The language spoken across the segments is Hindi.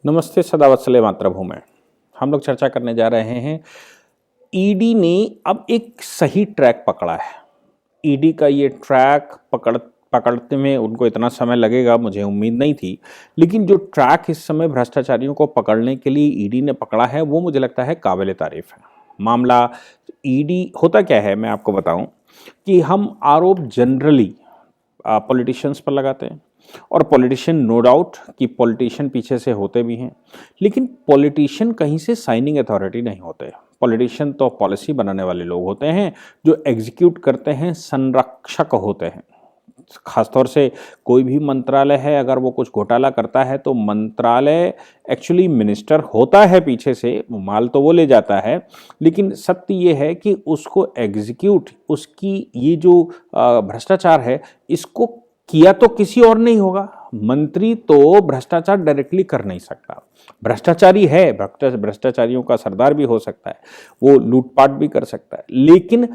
नमस्ते सदावत्सले मातृभूमि। हम लोग चर्चा करने जा रहे हैं। ईडी ने अब एक सही ट्रैक पकड़ा है। ईडी का ये ट्रैक पकड़ते में उनको इतना समय लगेगा मुझे उम्मीद नहीं थी, लेकिन जो ट्रैक इस समय भ्रष्टाचारियों को पकड़ने के लिए ईडी ने पकड़ा है वो मुझे लगता है काबिल तारीफ है। मामला ईडी होता क्या है मैं आपको बताऊं कि हम आरोप जनरली पॉलिटिशियंस पर लगाते हैं और पॉलिटिशियन नो डाउट कि पॉलिटिशियन पीछे से होते भी हैं, लेकिन पॉलिटिशियन कहीं से साइनिंग अथॉरिटी नहीं होते। पॉलिटिशियन तो पॉलिसी बनाने वाले लोग होते हैं, जो एग्जीक्यूट करते हैं, संरक्षक होते हैं। खासतौर से कोई भी मंत्रालय है, अगर वो कुछ घोटाला करता है तो मंत्रालय एक्चुअली मिनिस्टर होता है पीछे से, माल तो वो ले जाता है, लेकिन सत्य ये है कि उसको एग्जीक्यूट, उसकी ये जो भ्रष्टाचार है इसको किया तो किसी और नहीं होगा। मंत्री तो भ्रष्टाचार डायरेक्टली कर नहीं सकता। भ्रष्टाचारी है, भ्रष्टाचारियों का सरदार भी हो सकता है, वो लूटपाट भी कर सकता है, लेकिन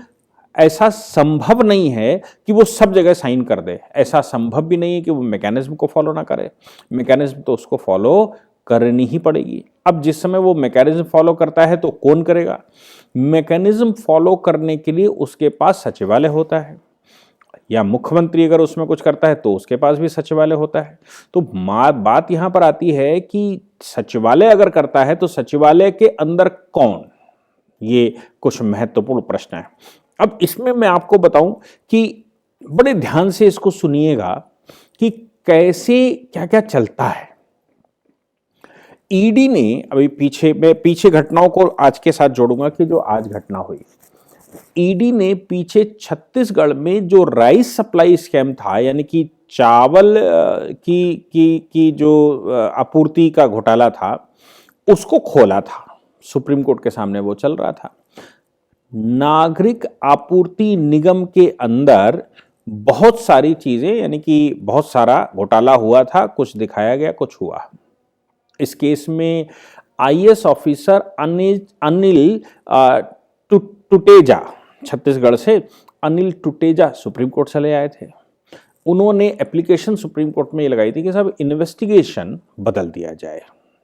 ऐसा संभव नहीं है कि वो सब जगह साइन कर दे। ऐसा संभव भी नहीं है कि वो मैकेनिज्म को फॉलो ना करे। मैकेनिज्म तो उसको फॉलो करनी ही पड़ेगी। अब जिस समय वो मैकेनिज्म फॉलो करता है तो कौन करेगा? मैकेनिज्म फॉलो करने के लिए उसके पास सचिवालय होता है, या मुख्यमंत्री अगर उसमें कुछ करता है तो उसके पास भी सचिवालय होता है। तो बात यहां पर आती है कि सचिवालय अगर करता है तो सचिवालय के अंदर कौन, ये कुछ महत्वपूर्ण प्रश्न है। अब इसमें मैं आपको बताऊं कि बड़े ध्यान से इसको सुनिएगा कि कैसे क्या क्या चलता है। ईडी ने अभी पीछे घटनाओं को आज के साथ जोड़ूंगा कि जो आज घटना हुई। ईडी ने पीछे छत्तीसगढ़ में जो राइस सप्लाई स्कैम था, यानी कि चावल की जो आपूर्ति का घोटाला था, उसको खोला था। सुप्रीम कोर्ट के सामने वो चल रहा था। नागरिक आपूर्ति निगम के अंदर बहुत सारी चीजें, यानी कि बहुत सारा घोटाला हुआ था, कुछ दिखाया गया, कुछ हुआ। इस केस में आईएएस ऑफिसर अनिल टुटेजा, छत्तीसगढ़ से अनिल टुटेजा सुप्रीम कोर्ट चले आए थे। उन्होंने एप्लीकेशन सुप्रीम कोर्ट में ये लगाई थी कि साहब इन्वेस्टिगेशन बदल दिया जाए,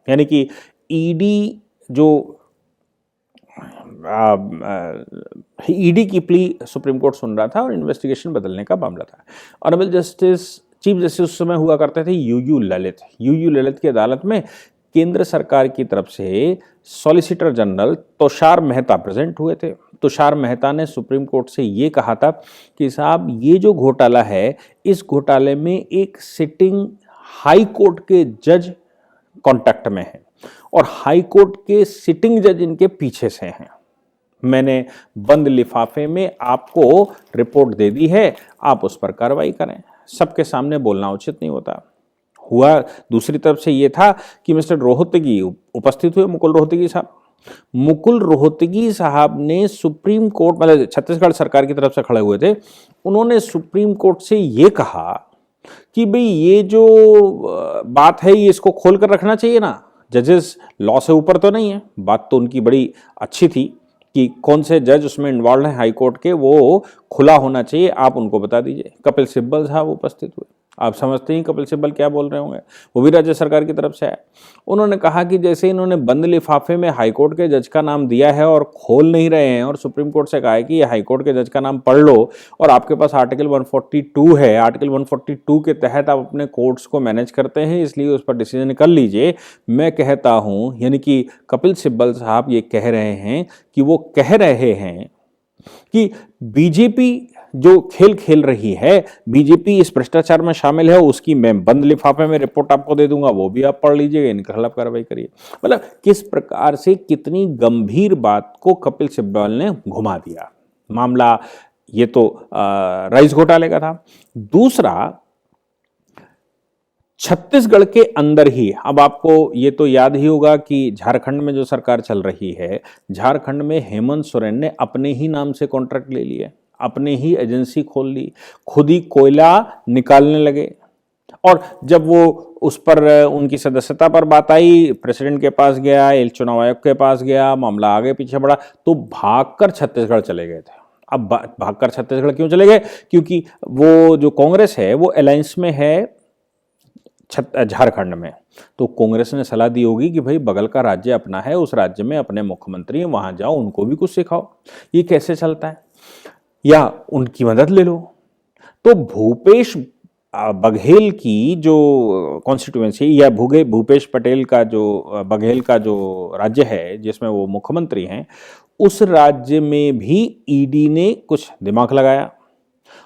यानी कि ईडी जो ईडी की प्ली सुप्रीम कोर्ट सुन रहा था और इन्वेस्टिगेशन बदलने का मामला था। ऑनरेबल चीफ जस्टिस उस समय हुआ करते थे यूयू ललित की अदालत में केंद्र सरकार की तरफ से solicitor general Tushar Mehta present हुए थे। तुषार मेहता ने सुप्रीम कोर्ट से ये कहा था कि साहब ये जो घोटाला है, इस घोटाले में एक सिटिंग हाई कोर्ट के जज कांटेक्ट में है और हाई कोर्ट के सिटिंग जज इनके पीछे से हैं। मैंने बंद लिफाफे में आपको रिपोर्ट दे दी है, आप उस पर कार्रवाई करें। सबके सामने बोलना उचित नहीं होता। हुआ दूसरी तरफ से ये था कि मिस्टर रोहतगी उपस्थित हुए, मुकुल रोहतगी साहब ने सुप्रीम कोर्ट, मतलब छत्तीसगढ़ सरकार की तरफ से खड़े हुए थे, उन्होंने सुप्रीम कोर्ट से ये कहा कि भाई ये जो बात है ये इसको खोल कर रखना चाहिए ना, जजेस लॉ से ऊपर तो नहीं है। बात तो उनकी बड़ी अच्छी थी कि कौन से जज उसमें इन्वॉल्व हैं हाई कोर्ट के, वो खुला होना चाहिए, आप उनको बता दीजिए। कपिल सिब्बल साहब उपस्थित हुए। आप समझते हैं कपिल सिब्बल क्या बोल रहे होंगे, वो भी राज्य सरकार की तरफ से है। उन्होंने कहा कि जैसे इन्होंने बंद लिफाफे में हाईकोर्ट के जज का नाम दिया है और खोल नहीं रहे हैं, और सुप्रीम कोर्ट से कहा है कि ये हाईकोर्ट के जज का नाम पढ़ लो, और आपके पास आर्टिकल 142 है, आर्टिकल 142 के तहत आप अपने कोर्ट्स को मैनेज करते हैं, इसलिए उस पर डिसीजन कर लीजिए। मैं कहता हूं, यानी कि कपिल सिब्बल साहब ये कह रहे हैं कि वो कह रहे हैं कि बीजेपी जो खेल खेल रही है, बीजेपी इस भ्रष्टाचार में शामिल है, उसकी मैं बंद लिफाफे में रिपोर्ट आपको दे दूंगा, वो भी आप पढ़ लीजिएगा, इनके खिलाफ कार्रवाई करिए। मतलब किस प्रकार से, कितनी गंभीर बात को कपिल सिब्बल ने घुमा दिया। मामला ये तो राइस घोटाले का था। दूसरा, छत्तीसगढ़ के अंदर ही, अब आपको ये तो याद ही होगा कि झारखंड में जो सरकार चल रही है, झारखंड में हेमंत सोरेन ने अपने ही नाम से कॉन्ट्रैक्ट ले लिए, अपने ही एजेंसी खोल ली, खुद ही कोयला निकालने लगे। और जब वो उस पर उनकी सदस्यता पर बात आई, प्रेसिडेंट के पास गया, चुनाव आयोग के पास गया, मामला आगे पीछे बढ़ा, तो भागकर छत्तीसगढ़ चले गए थे। अब भागकर छत्तीसगढ़ क्यों चले गए? क्योंकि वो जो कांग्रेस है वो अलायंस में है झारखंड में, तो कांग्रेस ने सलाह दी होगी कि भाई बगल का राज्य अपना है, उस राज्य में अपने मुख्यमंत्री हैं, वहां जाओ, उनको भी कुछ सिखाओ, ये कैसे चलता है, या उनकी मदद ले लो। तो भूपेश बघेल की जो कॉन्स्टिट्यूएंसी या भूपेश पटेल का जो बघेल का जो राज्य है जिसमें वो मुख्यमंत्री हैं, उस राज्य में भी ईडी ने कुछ दिमाग लगाया।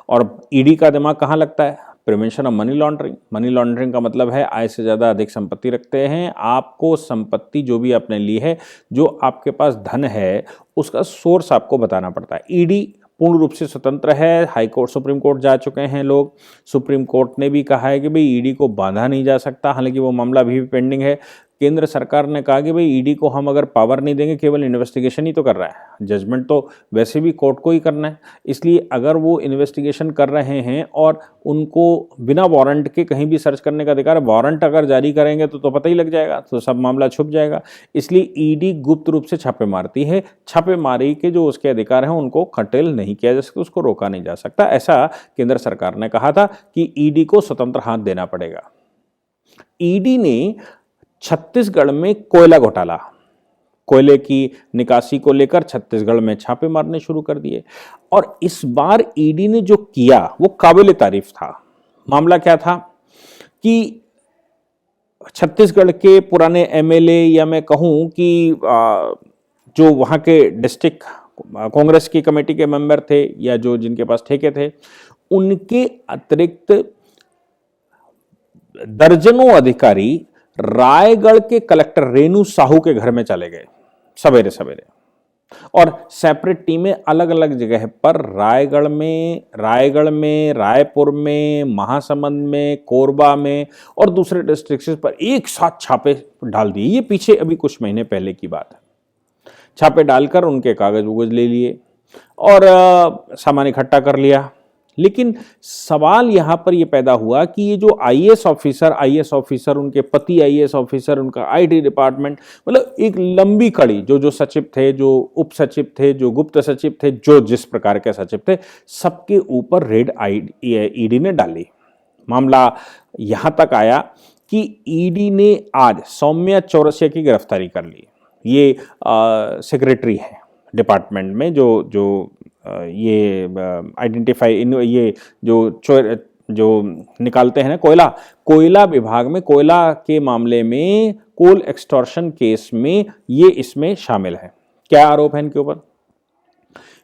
और ईडी का दिमाग कहाँ लगता है? Prevention of money laundering. Money laundering का मतलब है आय से ज़्यादा अधिक संपत्ति रखते हैं। आपको संपत्ति जो भी आपने ली है, जो आपके पास धन है, उसका सोर्स आपको बताना पड़ता है। ईडी पूर्ण रूप से स्वतंत्र है। हाई कोर्ट, सुप्रीम कोर्ट जा चुके हैं लोग। सुप्रीम कोर्ट ने भी कहा है कि भाई ईडी को बांधा नहीं जा सकता, हालांकि वो मामला अभी भी पेंडिंग है। केंद्र सरकार ने कहा कि भाई ईडी को हम अगर पावर नहीं देंगे, केवल इन्वेस्टिगेशन ही तो कर रहा है, जजमेंट तो वैसे भी कोर्ट को ही करना है। इसलिए अगर वो इन्वेस्टिगेशन कर रहे हैं और उनको बिना वारंट के कहीं भी सर्च करने का अधिकार है, वारंट अगर जारी करेंगे तो पता ही लग जाएगा, तो सब मामला छुप जाएगा। इसलिए ईडी गुप्त रूप से छापे मारती है। छापेमारी के जो उसके अधिकार हैं उनको कर्टेल नहीं किया जा सकता, उसको रोका नहीं जा सकता। ऐसा केंद्र सरकार ने कहा था कि ईडी को स्वतंत्र हाथ देना पड़ेगा। ईडी ने छत्तीसगढ़ में कोयला घोटाला, कोयले की निकासी को लेकर छत्तीसगढ़ में छापे मारने शुरू कर दिए। और इस बार ईडी ने जो किया वो काबिल तारीफ था। मामला क्या था कि छत्तीसगढ़ के पुराने एमएलए, या मैं कहूं कि जो वहां के डिस्ट्रिक्ट कांग्रेस की कमेटी के मेंबर थे या जो जिनके पास ठेके थे, उनके अतिरिक्त दर्जनों अधिकारी रायगढ़ के कलेक्टर रेणु साहू के घर में चले गए सवेरे सवेरे, और सेपरेट टीमें अलग अलग जगह पर रायगढ़ में, रायपुर में, महासमुंद में, कोरबा में और दूसरे डिस्ट्रिक्ट्स पर एक साथ छापे डाल दिए। ये पीछे अभी कुछ महीने पहले की बात है। छापे डालकर उनके कागज वुगज ले लिए और सामान इकट्ठा कर लिया। लेकिन सवाल यहाँ पर यह पैदा हुआ कि ये जो आईएएस ऑफिसर, उनके पति आईएएस ऑफिसर, उनका आईटी डिपार्टमेंट, मतलब एक लंबी कड़ी, जो सचिव थे, जो उप सचिव थे, जो गुप्त सचिव थे, जो जिस प्रकार के सचिव थे, सबके ऊपर रेड ईडी ने डाली। मामला यहाँ तक आया कि ईडी ने आज सौम्या चौरसिया की गिरफ्तारी कर ली। ये सेक्रेटरी है डिपार्टमेंट में, जो ये आइडेंटिफाई, ये जो निकालते हैं ना कोयला विभाग में, कोयला के मामले में, कोल एक्सटॉर्शन केस में ये इसमें शामिल है। क्या आरोप है इनके ऊपर?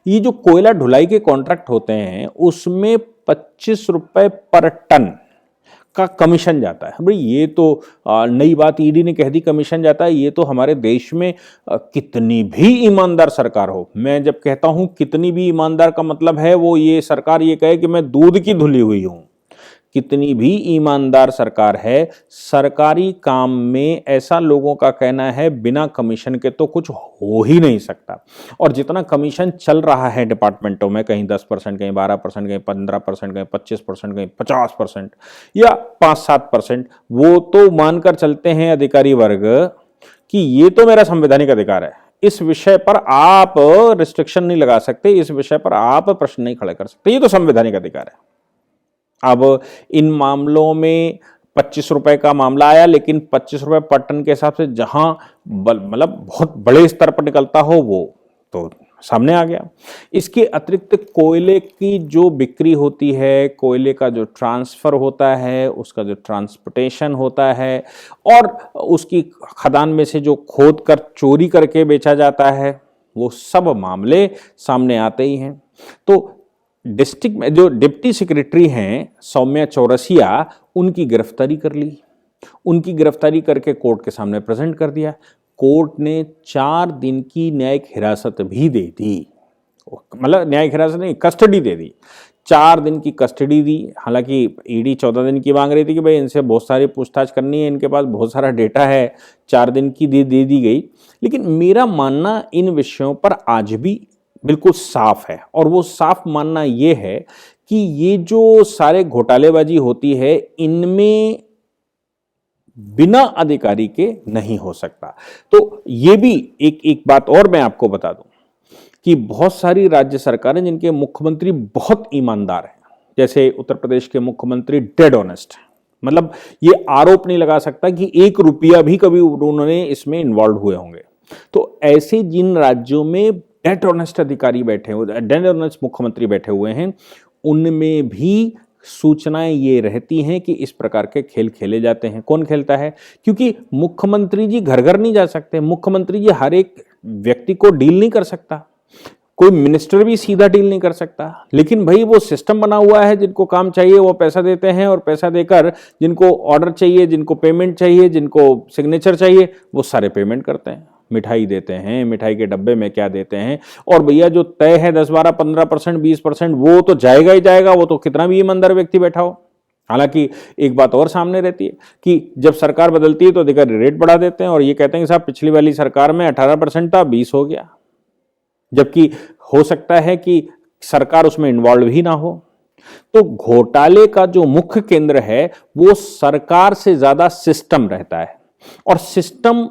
ये जो कोयला ढुलाई के कॉन्ट्रैक्ट होते हैं उसमें 25 रुपए पर टन का कमीशन जाता है। भाई ये तो नई बात ईडी ने कह दी, कमीशन जाता है। ये तो हमारे देश में कितनी भी ईमानदार सरकार हो, मैं जब कहता हूं कितनी भी ईमानदार का मतलब है वो ये सरकार ये कहे कि मैं दूध की धुली हुई हूं। कितनी भी ईमानदार सरकार है, सरकारी काम में ऐसा लोगों का कहना है बिना कमीशन के तो कुछ हो ही नहीं सकता। और जितना कमीशन चल रहा है डिपार्टमेंटों में, कहीं 10%, कहीं 12%, कहीं 15%, कहीं 25%, कहीं 50% या 5-7%, वो तो मानकर चलते हैं अधिकारी वर्ग कि ये तो मेरा संवैधानिक अधिकार है, इस विषय पर आप रिस्ट्रिक्शन नहीं लगा सकते, इस विषय पर आप प्रश्न नहीं खड़े कर सकते, ये तो संवैधानिक अधिकार है। अब इन मामलों में 25 रुपए का मामला आया, लेकिन 25 रुपए पर टन के हिसाब से जहां मतलब बहुत बड़े स्तर पर निकलता हो वो तो सामने आ गया। इसके अतिरिक्त कोयले की जो बिक्री होती है, कोयले का जो ट्रांसफर होता है, उसका जो ट्रांसपोर्टेशन होता है, और उसकी खदान में से जो खोद कर चोरी करके बेचा जाता है, वो सब मामले सामने आते ही हैं। तो डिस्ट्रिक्ट में जो डिप्टी सेक्रेटरी हैं सौम्या चौरसिया, उनकी गिरफ्तारी कर ली। उनकी गिरफ्तारी करके कोर्ट के सामने प्रेजेंट कर दिया। कोर्ट ने 4 दिन की न्यायिक हिरासत भी दे दी, मतलब न्यायिक हिरासत नहीं, कस्टडी दे दी। 4 दिन की कस्टडी दी। हालांकि ईडी 14 दिन की मांग रही थी कि भाई इनसे बहुत सारी पूछताछ करनी है, इनके पास बहुत सारा डेटा है, 4 दिन की दे दी गई। लेकिन मेरा मानना इन विषयों पर आज भी बिल्कुल साफ है, और वो साफ मानना ये है कि ये जो सारे घोटालेबाजी होती है इनमें बिना अधिकारी के नहीं हो सकता। तो ये भी एक बात और मैं आपको बता दूं कि बहुत सारी राज्य सरकारें जिनके मुख्यमंत्री बहुत ईमानदार हैं, जैसे उत्तर प्रदेश के मुख्यमंत्री डेड ऑनेस्ट, मतलब ये आरोप नहीं लगा सकता कि 1 रुपया भी कभी उन्होंने इसमें इन्वॉल्व हुए होंगे। तो ऐसे जिन राज्यों में डेट ऑनेस्ट अधिकारी बैठे हुए, डेट ऑनेस्ट मुख्यमंत्री बैठे हुए हैं, उनमें भी सूचनाएं ये रहती हैं कि इस प्रकार के खेल खेले जाते हैं। कौन खेलता है? क्योंकि मुख्यमंत्री जी घर घर नहीं जा सकते, मुख्यमंत्री जी हर एक व्यक्ति को डील नहीं कर सकता, कोई मिनिस्टर भी सीधा डील नहीं कर सकता। लेकिन भाई वो सिस्टम बना हुआ है, जिनको काम चाहिए वो पैसा देते हैं, और पैसा देकर जिनको ऑर्डर चाहिए, जिनको पेमेंट चाहिए, जिनको सिग्नेचर चाहिए, वो सारे पेमेंट करते हैं, मिठाई देते हैं, मिठाई के डब्बे में क्या देते हैं। और भैया जो तय है 10, 12, 15%, 20%, वो तो जाएगा ही जाएगा, वो तो कितना भी ईमानदार व्यक्ति बैठा हो। हालांकि एक बात और सामने रहती है कि जब सरकार बदलती है तो अधिकारी रेट बढ़ा देते हैं और ये कहते हैं कि साहब पिछली वाली सरकार में 18% था, 20 हो गया, जबकि हो सकता है कि सरकार उसमें इन्वॉल्व ही ना हो। तो घोटाले का जो मुख्य केंद्र है वो सरकार से ज्यादा सिस्टम रहता है, और सिस्टम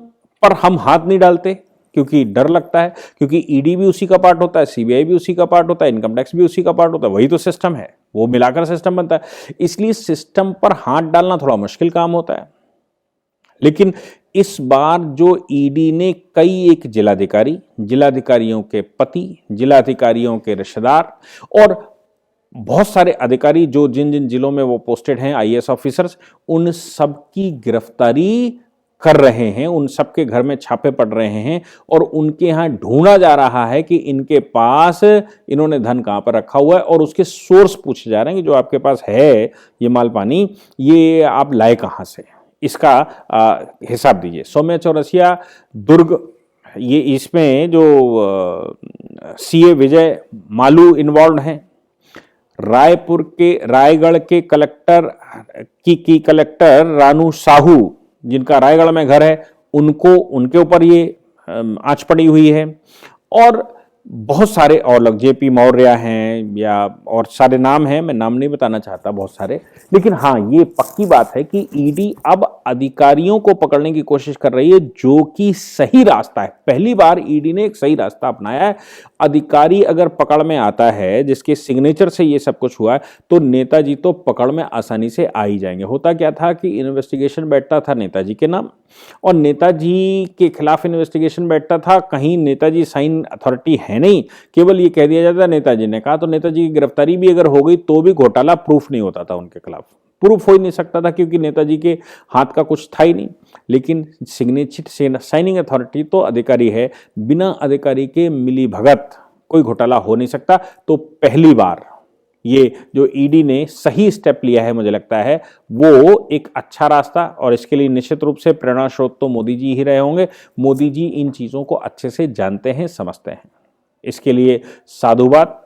पर हम हाथ नहीं डालते क्योंकि डर लगता है, क्योंकि ईडी भी उसी का पार्ट होता है, सीबीआई भी उसी का पार्ट होता है, इनकम टैक्स भी उसी का पार्ट होता है, वही तो सिस्टम है, वो मिलाकर सिस्टम बनता है। इसलिए सिस्टम पर हाथ डालना थोड़ा मुश्किल काम होता है। लेकिन इस बार जो ईडी ने कई एक जिलाधिकारी, जिलाधिकारियों के पति, जिलाधिकारियों के रिश्तेदार और बहुत सारे अधिकारी जो जिन जिन जिलों में वो पोस्टेड हैं, आईएएस ऑफिसर्स, उन सब की गिरफ्तारी कर रहे हैं, उन सबके घर में छापे पड़ रहे हैं और उनके यहाँ ढूंढा जा रहा है कि इनके पास इन्होंने धन कहाँ पर रखा हुआ है, और उसके सोर्स पूछे जा रहे हैं कि जो आपके पास है ये माल पानी, ये आप लाए कहाँ से, इसका हिसाब दीजिए। सौम्या चौरसिया, दुर्ग, ये इसमें जो सीए विजय मालू इन्वॉल्व हैं, रायगढ़ के कलेक्टर की कलेक्टर रानू साहू, जिनका रायगढ़ में घर है, उनके ऊपर ये आंच पड़ी हुई है, और बहुत सारे और लोग, जेपी मौर्य हैं, या और सारे नाम हैं, मैं नाम नहीं बताना चाहता बहुत सारे। लेकिन हाँ, ये पक्की बात है कि ईडी अब अधिकारियों को पकड़ने की कोशिश कर रही है, जो कि सही रास्ता है। पहली बार ईडी ने एक सही रास्ता अपनाया है। अधिकारी अगर पकड़ में आता है, जिसके सिग्नेचर से ये सब कुछ हुआ है, तो नेताजी तो पकड़ में आसानी से आ ही जाएंगे। होता क्या था कि इन्वेस्टिगेशन बैठता था नेताजी के नाम, और नेताजी के खिलाफ इन्वेस्टिगेशन बैठता था, कहीं नेताजी साइन अथॉरिटी है नहीं, केवल ये कह दिया जाता नेताजी ने कहा, तो नेताजी की गिरफ्तारी भी अगर हो गई तो भी घोटाला प्रूफ नहीं होता था, उनके खिलाफ प्रूफ हो ही नहीं सकता था, क्योंकि नेताजी के हाथ का कुछ था ही नहीं। लेकिन सिग्नेचर साइनिंग अथॉरिटी तो अधिकारी है, बिना अधिकारी के मिली भगत कोई घोटाला हो नहीं सकता। तो पहली बार ये जो ईडी ने सही स्टेप लिया है, मुझे लगता है वो एक अच्छा रास्ता, और इसके लिए निश्चित रूप से प्रेरणा स्रोत तो मोदी जी ही रहे होंगे। मोदी जी इन चीज़ों को अच्छे से जानते हैं, समझते हैं। इसके लिए साधुवाद।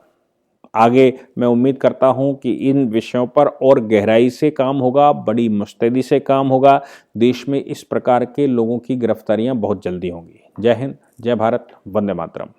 आगे मैं उम्मीद करता हूं कि इन विषयों पर और गहराई से काम होगा, बड़ी मुस्तैदी से काम होगा। देश में इस प्रकार के लोगों की गिरफ्तारियां बहुत जल्दी होंगी। जय हिंद, जय भारत, वंदे मातरम।